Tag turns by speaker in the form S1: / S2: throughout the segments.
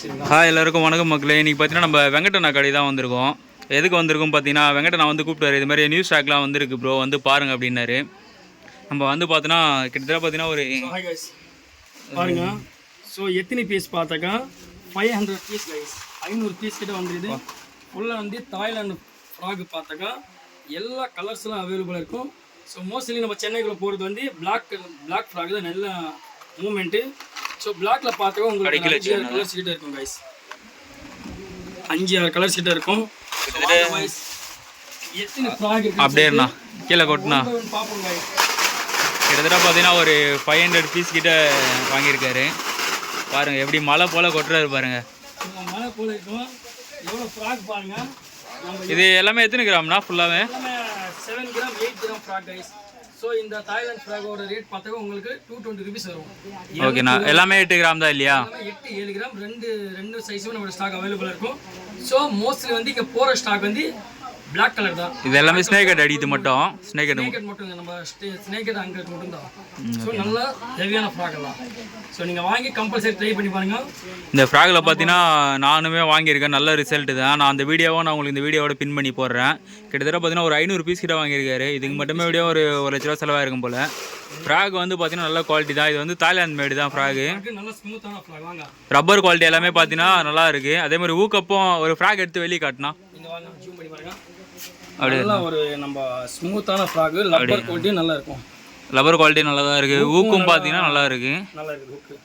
S1: Hi எல்லாருக்கும் வணக்கம் மக்களே. இன்றைக்கி பார்த்தீங்கன்னா நம்ம வெங்கடண்ணா கடை தான் வந்திருக்கோம். எதுக்கு வந்திருக்கோம் பார்த்தீங்கன்னா, வெங்கடண்ணா வந்து கூப்பிட்டாரு, இது மாதிரி நியூஸ் ஸ்டாக்லாம் வந்துருக்கு ப்ரோ, வந்து பாருங்கள் அப்படின்னாரு. நம்ம வந்து பார்த்தோன்னா கிட்டத்தட்ட பார்த்தீங்கன்னா ஒரு
S2: பாருங்க. ஸோ எத்தனை பீஸ் பார்த்தாக்கா 500 பீஸ் கைஸ், 500 பீஸ் கிட்ட வந்துருது. ஃபுல்லாக வந்து தாய்லாந்து ஃப்ராக் பார்த்தாக்கா எல்லா கலர்ஸ்லாம் அவைலபிளாக இருக்கும். ஸோ மோஸ்ட்லி நம்ம சென்னைக்குள்ளே போகிறது வந்து பிளாக் ஃப்ராக் தான் நல்ல மூமெண்ட்டு. ஸோ பிளாக்ல பார்த்தாக்கா உங்களுக்கு 5-6 கலர்ஸ் கிட்ட இருக்கும் கைஸ், 5-6 கலர்ஸ் கிட்ட இருக்கும். எத்தனை ஃப்ராக் இருக்கு
S1: அப்படியேண்ணா கீழே கொட்டினா
S2: பார்ப்போம் கைஸ்.
S1: கிட்டத்தட்ட பார்த்தீங்கன்னா ஒரு 500 பீஸ் கிட்ட வாங்கியிருக்காரு. பாருங்கள் எப்படி மழை போல் கொட்டுறாரு பாருங்கள்.
S2: மழை போல இருக்கும். எவ்வளோ ஃப்ராக் பாருங்கள்.
S1: இது எல்லாமே எத்தனை கிராம்னா? ஃபுல்லாகவே
S2: 7 gram 8 gram frock guys. So இந்த தாய்லாந்து ஃப்ராகோட ரேட் பார்த்தாக்க உங்களுக்கு 220 ருபீஸ் வரும்.
S1: ஓகேண்ணா. எல்லாமே 8 கிராம் தான் இல்லையா?
S2: 8-7 கிராம் ரெண்டு சைஸும் நம்மளோட ஸ்டாக் அவைலபிளாக இருக்கும். ஸோ மோஸ்ட்லி வந்து இங்கே போகிற ஸ்டாக் வந்து பிளாக் கலர் தான்.
S1: இது எல்லாமே ஸ்னேக்கட் அடிக்குது மட்டும். ஸ்னேக்கட்
S2: மட்டும் நம்ம ஸ்னேக்கட் அங்கட் மட்டும் தான். ஸோ நல்லா ஹெவியான ஃப்ராக் எல்லாம். ஸோ நீங்கள் வாங்கி கம்பல்சரி ட்ரை பண்ணி பாருங்கள்.
S1: இந்த ஃப்ராகில் பார்த்தீங்கன்னா நானுமே வாங்கியிருக்கேன், நல்ல ரிசல்ட்டு தான். நான் அந்த வீடியோவை நான் உங்களுக்கு இந்த வீடியோவோட பின் பண்ணி போடுறேன். கிட்டத்தட்ட பார்த்தீங்கன்னா ஒரு 500 பீஸ் கிட்ட வாங்கியிருக்காரு. இதுக்கு மட்டுமே வீடியோ ஒரு 1 லட்ச ரூபா செலவாக இருக்கும் போல். ஃப்ராக் வந்து பார்த்தீங்கன்னா நல்ல குவாலிட்டி தான். இது வந்து தாய்லாந்து மேடு தான் ஃப்ராகு.
S2: நல்லா ஸ்மூத்தான ஃப்ராக் வாங்க.
S1: ரப்பர் குவாலிட்டி எல்லாமே பார்த்தீங்கன்னா நல்லா இருக்குது. அதே மாதிரி ஊக்கப்பம் ஒரு ஃப்ராக் எடுத்து வெளியே காட்டினா
S2: நீங்கள் வாங்க ஜூம் பண்ணி பாருங்கள். நல்லா ஒரு நம்ம ஸ்மூத்தான ஃப்ராக், ரப்பர் குவாலிட்டி நல்லா இருக்கும்.
S1: ரப்பர் குவாலிட்டி நல்லா தான் இருக்குது. ஊக்கும் பார்த்தீங்கன்னா நல்லா இருக்குது.
S2: நல்லா இருக்குது ஊக்கு.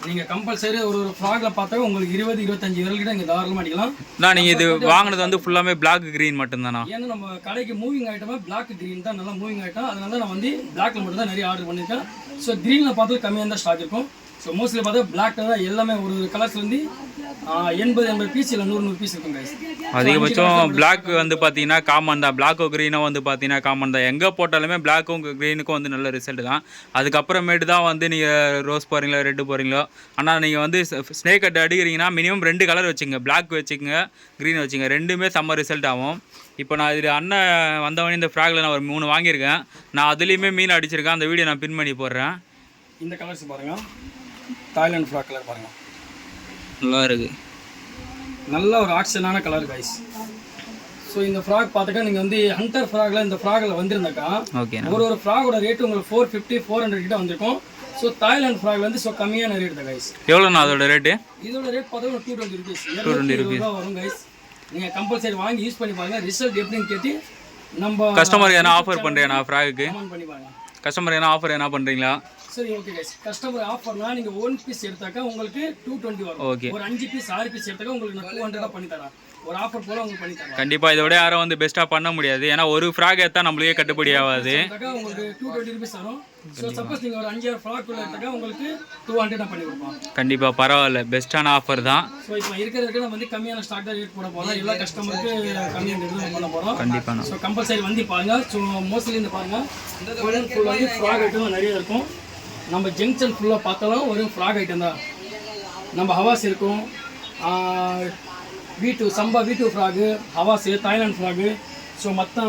S2: நீங்கள் கம்பல்சரி ஒரு ஃப்ராகில் பார்த்தா உங்களுக்கு 20-25 விரல் கிட்ட இங்கே தாராளமாக அடிக்கலாம்.
S1: நான் நீங்கள் இது வாங்கினது வந்து ஃபுல்லாமே பிளாக் க்ரீன் மட்டும்தானா?
S2: ஏன்னா நம்ம கடைக்கு மூவிங் ஐட்டமாக பிளாக் க்ரீன் தான் நல்லா மூவிங் ஐட்டம். அதனால நான் வந்து பிளாக்ல மட்டும் தான் நிறைய ஆர்டர் பண்ணியிருக்கேன். ஸோ க்ரீனில் பார்த்து கம்மியாக தான் ஸ்டாக் இருக்கும். ஸோ மோஸ்ட்லி பார்த்தா பிளாக் தான் எல்லாமே ஒரு கலர்ஸ்லேருந்து 80 பீஸ் இல்லை 100 பீஸ் இருக்கும் கைஸ்.
S1: அதிகபட்சம் பிளாக் வந்து பார்த்தீங்கன்னா காமன் தான். பிளாக்கும் க்ரீனும் வந்து பார்த்தீங்கன்னா காமன் தான். எங்கே போட்டாலுமே பிளாக்கும் க்ரீனுக்கும் வந்து நல்ல ரிசல்ட் தான். அதுக்கப்புறமேட்டு தான் வந்து நீங்கள் ரோஸ் போகிறீங்களோ ரெட்டு போகிறீங்களோ. ஆனால் நீங்கள் வந்து ஸ்னேக் கட் அடிக்கிறீங்கன்னா மினிமம் 2 கலர் வச்சுங்க. பிளாக் வச்சுக்கோங்க, க்ரீன் வச்சுங்க. ரெண்டுமே செம்ம ரிசல்ட் ஆகும். இப்போ நான் இதில் அண்ணன் வந்தவொடனே இந்த ஃப்ராகில் நான் ஒரு 3 வாங்கியிருக்கேன். நான் அதுலேயுமே மீன் அடிச்சிருக்கேன். அந்த வீடியோ நான் பின் பண்ணி போடுறேன்.
S2: இந்த கலர்ஸ் பாருங்கள், தாய்லாந்து ஃப்ராக் கலர் பாருங்கள்,
S1: நல்லா இருக்குது. நல்ல
S2: ஒரு ஆக்ஷனான கலர் கைஸ். ஸோ இந்த ஃப்ராக் பார்த்துக்கா நீங்கள் வந்து ஹண்டர் ஃப்ராகில் இந்த ஃப்ராகில் வந்திருந்தாக்கா
S1: ஓகே
S2: ஒரு ஃப்ராகோட ரேட்டு உங்களுக்கு 450-400 கிட்ட வந்திருக்கும். ஸோ தாய்லாந்து ஃப்ராக் வந்து ஸோ கம்மியான ரேட் தான் கைஸ்.
S1: எவ்வளோண்ணா அதோட ரேட்டு?
S2: இதோட ரேட் பார்த்தா 220 ருபீஸ், 220 ரூபா வரும் கைஸ். நீங்கள் கம்பல்சரி வாங்கி யூஸ் பண்ணி பாருங்கள். ரிசல்ட் எப்படின்னு கேட்டு நம்ம
S1: கஸ்டமருக்கு என்ன ஆஃபர் பண்ணுறேன் நான் ஃப்ராகுக்கு
S2: கமெண்ட் பண்ணி பாருங்கள்.
S1: கஸ்டமர் என்ன ஆஃபர் என்ன பண்ணுறீங்களா?
S2: சரி ஓகே கைஸ். கஸ்டமர் ஆஃபர்னா நீங்கள் 1 பீஸ் எடுத்தாக்கா உங்களுக்கு 220 வரும்.
S1: ஓகே.
S2: ஒரு 5 பீஸ் 6 பீஸ் எடுத்தாக்கா உங்களுக்கு நான் 200 பண்ணி தரேன். ஒரு ஆஃபர் போல உங்களுக்கு பண்ணி தரேன்.
S1: கண்டிப்பாக இதோட யாரும் வந்து பெஸ்ட்டாக பண்ண முடியாது. ஏன்னா ஒரு ஃப்ராக் எடுத்தால் நம்மளுக்கே கட்டுப்படி ஆகாது.
S2: உங்களுக்கு 220 ருபீஸ் வரும். ஸோ சப்போஸ் நீங்கள் ஒரு 5-6 ஃப்ராக் எடுத்தாக்கா உங்களுக்கு 200 பண்ணி கொடுப்போம்.
S1: கண்டிப்பாக பரவாயில்ல, பெஸ்ட்டான ஆஃபர் தான்.
S2: ஸோ இப்போ இருக்கிறதுக்கு நம்ம வந்து கம்மியான ஸ்டாக் தான் ரேட் போட போகிறோம். எல்லா கஸ்டமருக்கு கம்மியான ரேட் பண்ண போகிறோம்.
S1: கண்டிப்பாக.
S2: ஸோ கம்பல்சரி வந்து பாருங்கள். ஸோ மோஸ்ட்லி இந்த பாருங்கள் ஃபுல் வந்து ஃப்ராக் ஐட்டம் நிறைய இருக்கும். நம்ம ஜங்ஷன் ஃபுல்லாக பார்த்தாலும் ஒரு ஃப்ராக் ஐட்டம் தான். நம்ம ஹவாஸ் இருக்கும், சம்பா V2 ஃப்ராகு, ஹவாஸு, தாய்லாந்து ஃப்ராகு. ஸோ மற்ற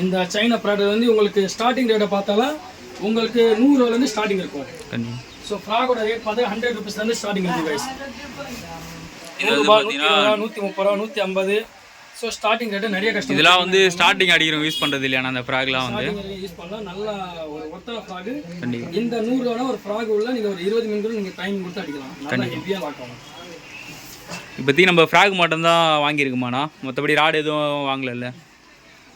S2: இந்த சைனா ப்ராடக்ட் வந்து உங்களுக்கு ஸ்டார்டிங் ரேட்டை பார்த்தாலும் உங்களுக்கு 100 ரூபாலேருந்து ஸ்டார்டிங் இருக்கும். ஸோ ஃப்ராகோட ரேட் பார்த்தா 100 ருபீஸ்லேருந்து ஸ்டார்டிங் இருக்குது கைஸ். 100 ரூபா, 130 ரூபா, 150. ஸோ ஸ்டார்டிங் ரேட்டு நிறைய கஷ்டம்.
S1: இதெல்லாம் வந்து ஸ்டார்டிங் அடிக்கிறோம் யூஸ் பண்ணுறது இல்லையா? அந்த ஃப்ராக்லாம் வந்து
S2: யூஸ் பண்ணலாம். நல்லா ஒரு ஒருத்தர ஃப்ராகு இந்த 100 ரூபா ஒரு ஃப்ராக் உள்ள நீங்கள் ஒரு 20 மினிட் நீங்கள் டைம் கொடுத்து அடிக்கலாம். நல்லா ஹெவியாக வாட்டணும்.
S1: இப்போதைக்கு நம்ம ஃப்ராக் மட்டும்தான் வாங்கியிருக்குமாண்ணா, மற்றபடி ராடு எதுவும் வாங்கல?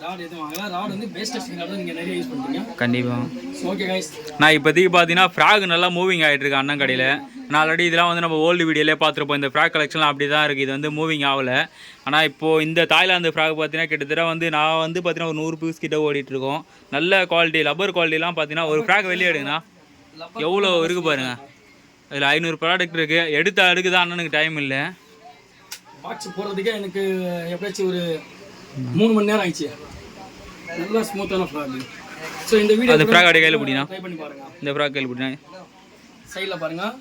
S2: ராட் எதுவும் வாங்கலாம். ராட் வந்து பேஸ்ட் ராட் தான் நீங்கள் நிறைய யூஸ் பண்ணுறீங்க.
S1: கண்டிப்பாக.
S2: Okay guys.
S1: நான் இப்போதைக்கு பார்த்தீங்கன்னா ஃப்ராக் நல்லா மூவிங் ஆகிட்டு இருக்கு அண்ணன் கடையில். நான் ஆல்ரெடி இதெல்லாம் வந்து நம்ம ஓல்டு வீடியோலேயே பார்த்துருப்போம். இந்த ஃப்ராக் கலெக்ஷன்லாம் அப்படி தான் இருக்குது. இது வந்து மூவிங் ஆகலை. ஆனால் இப்போது இந்த தாய்லாந்து ஃப்ராக் பார்த்தீங்கன்னா கிட்டத்தட்ட வந்து நான் வந்து பார்த்தீங்கன்னா ஒரு 100 பீஸ் கிட்ட ஓடிட்டுருக்கோம். நல்ல குவாலிட்டி லப்பர் குவாலிட்டிலாம் பார்த்தீங்கன்னா ஒரு ஃப்ராக் வெளியே எடுங்கண்ணா எவ்வளோ இருக்குது பாருங்கள். அதில் 500 ப்ராடக்ட் இருக்குது. எடுத்த அடுக்கு தான் அண்ணனுக்கு டைம் இல்லை.
S2: பாக்ஸ் போடுறதுக்கே எனக்கு எப்படியாச்சும் ஒரு 3 மணி நேரம் ஆயிடுச்சு. நல்லா ஸ்மூத்தான ஃப்ராக். ஸோ இந்த வீடியோ
S1: அந்த ஃப்ராக் அடி கையில் பிடினா
S2: ட்ரை பண்ணி பாருங்கள்.
S1: இந்த ஃப்ராக் கையில் பிடினா
S2: சைடில் பாருங்கள்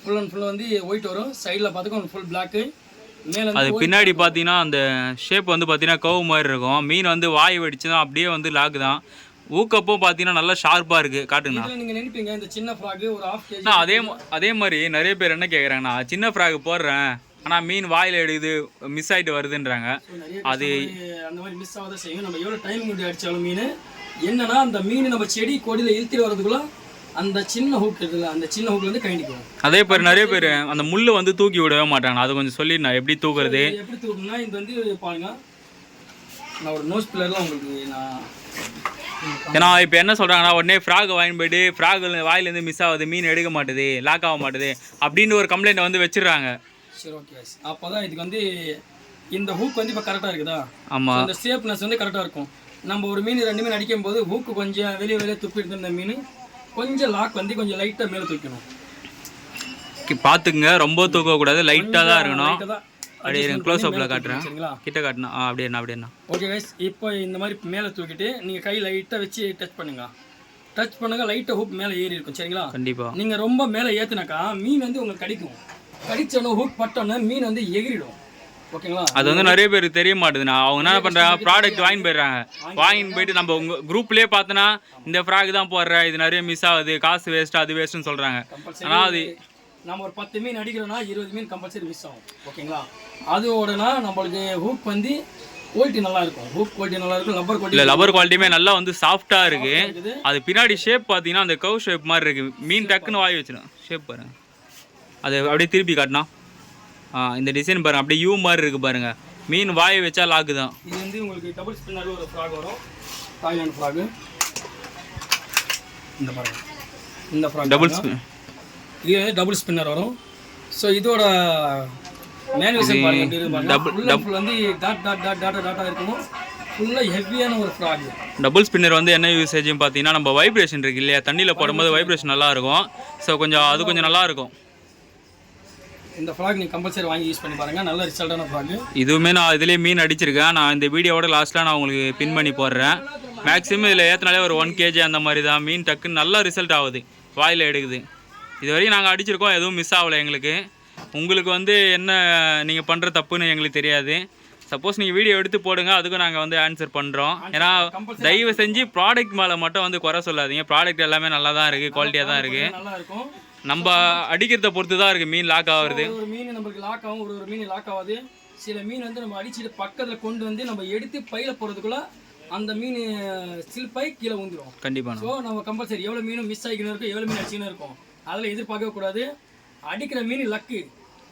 S2: ஃபுல் அண்ட் ஃபுல் வந்து ஒயிட் வரும். சைடில் பார்த்துக்கோ ஃபுல் பிளாக்கு. மேலே
S1: அது பின்னாடி பார்த்தீங்கன்னா அந்த ஷேப் வந்து பார்த்தீங்கன்னா கவு மாதிரி இருக்கும். மீன் வந்து வாய் வெடிச்சு தான் அப்படியே வந்து லாக் தான். ஊக்கப்போ பார்த்தீங்கன்னா நல்லா ஷார்ப்பாக இருக்குது. காட்டுங்கண்ணா.
S2: இதில் நீங்கள் நினைப்பீங்க இந்த சின்ன ஃப்ராகு ஒரு ½ kg.
S1: அண்ணா அதே மாதிரி நிறைய பேர் என்ன கேட்குறாங்கண்ணா, சின்ன ஃப்ராக் போடுறேன் ஆனால் மீன் வாயில் எடுக்குது, மிஸ் ஆகிட்டு வருதுன்றாங்க. அது
S2: அந்த மாதிரி மிஸ் ஆகாத செய்யும். நம்ம எவ்வளோ டைம் முடி அடித்தாலும் மீன் என்னன்னா அந்த மீன் நம்ம செடி கொடியில் இழுத்திட்டு வரதுக்குள்ள அந்த சின்ன ஹூக் இருக்குல்ல, அந்த சின்ன ஹூக்ல இருந்து கைண்டிக்கும்.
S1: அதே பேர் நிறைய பேர் அந்த முள்ளு வந்து தூக்கி விடவே மாட்டாங்க. அதை கொஞ்சம் சொல்லிடுண்ணா எப்படி தூக்குறது.
S2: எப்படி தூக்கணும்னா இது வந்து பாருங்க, நான் ஒரு நோஸ் பில்லர்லாம் உங்களுக்கு நான்
S1: ஏன்னா இப்போ என்ன சொல்கிறாங்கன்னா, உடனே ஃப்ராக் வாங்கி போயிட்டு ஃப்ராக் வாயிலேருந்து மிஸ் ஆகுது, மீன் எடுக்க மாட்டுது, லாக் ஆக மாட்டுது அப்படின்னு ஒரு கம்ப்ளைண்ட் வந்து வச்சிடுறாங்க.
S2: சரி ஓகே. அப்போ தான் இதுக்கு வந்து இந்த ஹூக் வந்து இப்போ கரெக்டாக இருக்குதா?
S1: ஆமாம்.
S2: இந்த ஷேப்னஸ் வந்து கரெக்டாக இருக்கும். நம்ம ஒரு மீன் 2 மீன் அடிக்கும் போது ஹூக்கு கொஞ்சம் வெளியே துப்பிட்டு இருந்த மீன் கொஞ்சம் லாக் வந்து கொஞ்சம் லைட்டாக மேலே தூக்கணும்.
S1: பார்த்துக்குங்க, ரொம்ப தூக்கக்கூடாது, லைட்டாக தான் இருக்கணும். அப்படியே க்ளோஸ் அப்பில் காட்டுறேன்,
S2: சரிங்களா?
S1: கிட்ட காட்டணும். அப்படியே
S2: ஓகே கைஸ், இப்போ இந்த மாதிரி மேலே தூக்கிட்டு நீங்கள் கை லைட்டாக வச்சு டச் பண்ணுங்க. லைட்டாக ஹூக் மேலே ஏறி இருக்கும், சரிங்களா?
S1: கண்டிப்பாக.
S2: நீங்கள் ரொம்ப மேலே ஏற்றுனாக்கா மீன் வந்து உங்களுக்கு கடிச்சோன்னு ஹூக் பட்டோன்னு மீன் வந்து எகிரிடும். ஓகேங்களா?
S1: அது வந்து நிறைய பேருக்கு தெரிய மாட்டேதுண்ணா. அவங்க என்ன பண்ணுறாங்க, ப்ராடக்ட் வாங்கி போயிடுறாங்க. வாங்கின்னு போயிட்டு நம்ம உங்கள் குரூப்லேயே பார்த்தோன்னா இந்த ஃப்ராக் தான் போடுறேன், இது நிறைய மிஸ் ஆகுது, காசு வேஸ்ட்டு, அது வேஸ்ட்டுன்னு சொல்கிறாங்க. ஆனால் அது
S2: நம்ம ஒரு 10 மீன் அடிக்கிறோன்னா 20 மீன் கம்பல்சரி மிஸ் ஆகும். ஓகேங்களா? அதோடனா நம்மளுக்கு ஹூக் வந்து குவாலிட்டி நல்லா இருக்கும். ஹூக் குவாலிட்டி நல்லா இருக்கும். லப்பர் குவாலிட்டி
S1: இல்லை, லப்பர் குவாலிட்டியுமே நல்லா வந்து சாஃப்டாக இருக்குது. அது பின்னாடி ஷேப் பார்த்தீங்கன்னா அந்த கவ் ஷேப் மாதிரி இருக்குது. மீன் டக்குன்னு வாய் வச்சிடும். ஷேப் பாருங்க, அது அப்படியே திருப்பி காட்டினா இந்த டிசைன் பாருங்க, அப்படியே யூ மாதிரி இருக்குது பாருங்க. மீன் வாயை வச்சா லாக்கு தான்.
S2: இது வந்து உங்களுக்கு டபுள் ஸ்பின்னர் ஒரு ஃப்ராக் வரும், தாய்லாந்து ஃப்ராக். இந்த பாருங்க, இந்த ஃப்ராக்
S1: டபுள் ஸ்பின்,
S2: இது டபுள் ஸ்பின்னர் வரும். ஸோ இதோட மேனுவேஷன் பாருங்க, எப்படி இருக்கு பாருங்க. ஃபுல் வந்து டாட்டா இருக்கணும். ஃபுல்லாக ஹெவியான ஒரு ஃப்ராக்.
S1: டபுள் ஸ்பின்னர் வந்து என்ன யூசேஜ்னு பார்த்தீங்கன்னா, நம்ம வைப்ரேஷன் இருக்கு இல்லையா, தண்ணியில் போடும்போது வைப்ரேஷன் நல்லா இருக்கும். ஸோ அது கொஞ்சம் நல்லா இருக்கும்.
S2: இந்த ஃப்ராக் நீங்கள் கம்பல்சரி வாங்கி யூஸ் பண்ணி பாருங்கள், நல்ல ரிசல்ட்டான ஃப்ராக்.
S1: இதுவுமே நான் இதிலே மீன் அடிச்சிருக்கேன். நான் இந்த வீடியோவோட லாஸ்ட்டில் நான் உங்களுக்கு பின் பண்ணி போடுறேன். மேக்ஸிமம் இதில் ஏற்றினாலே ஒரு 1 kg அந்த மாதிரி தான். மீன் டக்குன்னு நல்ல ரிசல்ட் ஆகுது, வாயில் எடுக்குது. இது வரைக்கும் நாங்கள் அடிச்சிருக்கோம், எதுவும் மிஸ் ஆகலை எங்களுக்கு. உங்களுக்கு வந்து என்ன நீங்கள் பண்ணுற தப்புன்னு எங்களுக்கு தெரியாது. சப்போஸ் நீங்கள் வீடியோ எடுத்து போடுங்க, அதுக்கும் நாங்கள் வந்து ஆன்சர் பண்ணுறோம். ஏன்னா தயவு செஞ்சு ப்ராடக்ட் மேலே மட்டும் வந்து குறை சொல்லாதீங்க. ப்ராடக்ட் எல்லாமே நல்லா தான் இருக்குது, குவாலிட்டியாக தான் இருக்குது.
S2: நல்லா இருக்கும்.
S1: நம்ம அடிக்கிறத பொறுத்து தான் இருக்குது மீன் லாக் ஆகுறது.
S2: ஒரு மீன் நம்மளுக்கு லாக் ஆகும், ஒரு மீன் லாக் ஆகாது. சில மீன் வந்து நம்ம அடிச்சுட்டு பக்கத்தில் கொண்டு வந்து நம்ம எடுத்து பையில போகிறதுக்குள்ள அந்த மீன் சில்பாய் கீழே வந்துடும்.
S1: கண்டிப்பாக.
S2: ஸோ நம்ம கம்பல்சரி எவ்வளோ மீனும் மிஸ் ஆகிக்கணும் இருக்கும், எவ்வளோ மீன் அடிச்சுன்னு இருக்கும், அதில் எதிர்பார்க்கவே கூடாது. அடிக்கிற மீன் லக்கு,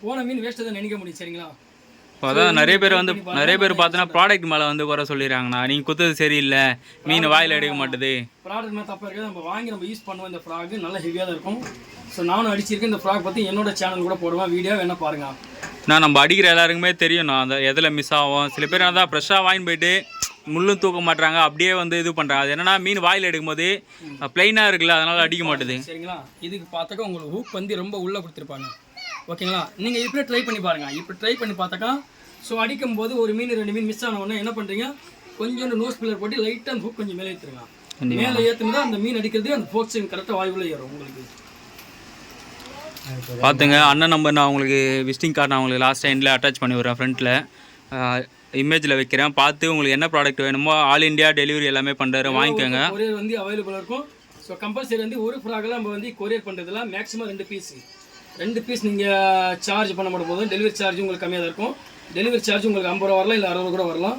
S2: போன மீன் வேஸ்ட்டு தான் நினைக்க முடியும், சரிங்களா?
S1: அதான் நிறைய பேர் பார்த்தோன்னா ப்ராடக்ட் மேலே வந்து குறை சொல்லிடுறாங்கண்ணா, நீங்கள் குத்துறது சரியில்லை, மீன் வாயில் எடுக்க மாட்டுது.
S2: ப்ராடக்ட் மேலே தப்பாக இருக்குது. நம்ம வாங்கி நம்ம யூஸ் பண்ணுவோம். இந்த ஃப்ராக் நல்ல ஹெவியாக தான் இருக்கும். ஸோ நானும் அடிச்சிருக்கேன். இந்த ஃப்ராக் பற்றி என்னோட சேனல் கூட போடுவேன், வீடியோ வேணால் பாருங்கள்.
S1: நம்ம அடிக்கிற எல்லாருக்குமே தெரியும்ண்ணா அந்த எதில் மிஸ் ஆகும். சில பேர் தான் ஃப்ரெஷ்ஷாக வாங்கி போயிட்டு முள்ளும் தூக்க மாட்டாங்க, அப்படியே வந்து இது பண்ணுறாங்க. அது என்னன்னா மீன் வாயில் எடுக்கும்போது பிளைனாக இருக்குல்ல, அதனால் அடிக்க மாட்டுது.
S2: சரிங்களா? இதுக்கு பார்த்தாக்கா உங்களுக்கு ஹூக் வந்து ரொம்ப உள்ளே கொடுத்துருப்பாங்க. ஓகேங்களா? நீங்கள் இப்படி ட்ரை பண்ணி பாருங்கள். இப்படி ட்ரை பண்ணி பார்த்தாக்கா ஸோ அடிக்கும்போது ஒரு மீன் 2 மீன் மிஸ் ஆன உடனே என்ன பண்ணுறீங்க, கொஞ்சோண்டு நோஸ் பில்லர் போட்டு லைட்டாக அந்த ஹூக் கொஞ்சம் மேலே ஏற்றுருங்க. மேலே ஏற்றுனா அந்த மீன் அடிக்கிறது அந்த ஃபோக்ஸிங் கரெக்டாக வாய்வுள்ள ஏறும் உங்களுக்கு.
S1: பார்த்துங்க, அண்ணன் நம்பர் நான் உங்களுக்கு விசிட்டிங் கார்டு நான் உங்களுக்கு லாஸ்ட் எண்டில் அட்டாச் பண்ணி விட்றேன், ஃப்ரண்ட்டில் இமேஜில் வைக்கிறேன். பார்த்து உங்களுக்கு என்ன ப்ராடக்ட் வேணுமோ ஆல் இண்டியா டெலிவரி எல்லாமே பண்ணுறாரு, வாங்கிக்கோங்க.
S2: கொரியர் வந்து அவைலபிளாக இருக்கும். ஸோ கம்பல்சரி வந்து ஒரு ஃப்ராகில் நம்ம வந்து கொரியர் பண்ணுறதுல மேக்ஸிமம் 2 பீஸ் நீங்கள் சார்ஜ் பண்ண மாட்ட போதும். டெலிவரி சார்ஜ் உங்களுக்கு கம்மியாக தான் இருக்கும். டெலிவரி சார்ஜ் உங்களுக்கு 50 ரூபா வரலாம், இல்லை 60 கூட வரலாம்.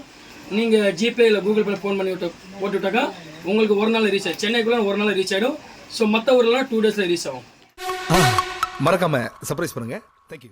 S2: நீங்கள் ஜிபே இல்லை கூகுள் பே ஃபோன் பண்ணி போட்டு விட்டாக்கா உங்களுக்கு ஒரு நாள் ரீச் ஆகும். சென்னைக்குள்ள ஒரு நாள் ரீச் ஆகிடும். ஸோ மற்ற ஊர்லாம் 2 டேஸில் ரீச் ஆகும்.
S3: மறக்காம சர்ப்ரைஸ் பண்ணுங்க. தேங்க்யூ.